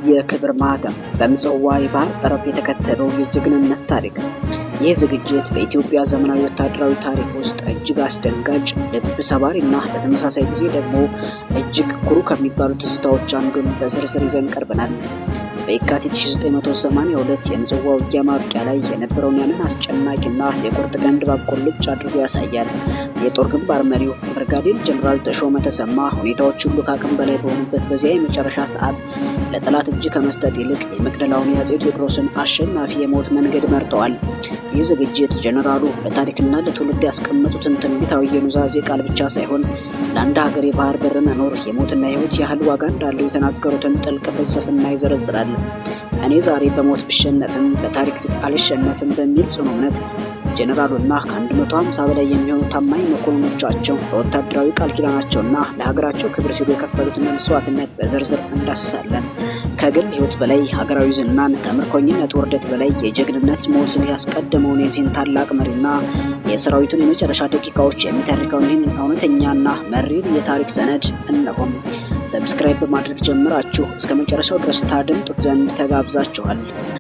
የክብር ማህተም በምጽዋ የባህር ጠረፍ የተከተበው የጀግንነት ታሪክ። ይህ ዝግጅት በኢትዮጵያ ዘመናዊ ወታደራዊ ታሪክ ውስጥ እጅግ አስደንጋጭ፣ ልብ ሰባሪና በተመሳሳይ ጊዜ ደግሞ እጅግ ኩሩ ከሚባሉ ትዝታዎች አንዱን በዝርዝር ይዘን ቀርበናል። በየካቲት 1982 የምጽዋ ውጊያ ማብቂያ ላይ የነበረውን ያንን አስጨናቂና የቁርጥ ቀን ድባብ ቁልጭ አድርጎ ያሳያል። የጦር ግንባር መሪው ብርጋዴር ጀነራል ተሾመ ተሰማ ሁኔታዎች ሁሉ ከአቅም በላይ በሆኑበት በዚያ የመጨረሻ ሰዓት ለጠላት እጅ ከመስጠት ይልቅ የመቅደላውን የአፄ ቴዎድሮስን አሸናፊ የሞት መንገድ መርጠዋል። ይህ ዝግጅት ጀነራሉ ለታሪክና ለትውልድ ያስቀመጡትን ትንቢታዊ የኑዛዜ ቃል ብቻ ሳይሆን ለአንድ ሀገር የባህር በር መኖር የሞትና የሕይወት ያህል ዋጋ እንዳለው የተናገሩትን ጥልቅ ፍልስፍና ይዘረዝራል። እኔ ዛሬ በሞት ብሸነፍም በታሪክ ፊት አልሸነፍም በሚል ጽኑ እምነት ጀነራሉና ከ150 በላይ የሚሆኑ ታማኝ መኮንኖቻቸው ለወታደራዊ ቃል ኪዳናቸውና ለሀገራቸው ክብር ሲሉ የከፈሉትን መስዋዕትነት በዝርዝር እንዳስሳለን። ከግል ሕይወት በላይ ሀገራዊ ዝናን፣ ከምርኮኝነት ውርደት በላይ የጀግንነት ሞትን ያስቀደመውን የዚህን ታላቅ መሪና የሰራዊቱን የመጨረሻ ደቂቃዎች የሚተርከውን ይህን እውነተኛና መሪር የታሪክ ሰነድ እነሆም። ሰብስክራይብ በማድረግ ጀምራችሁ እስከ መጨረሻው ድረስ ታደምጡት ዘንድ ተጋብዛችኋል።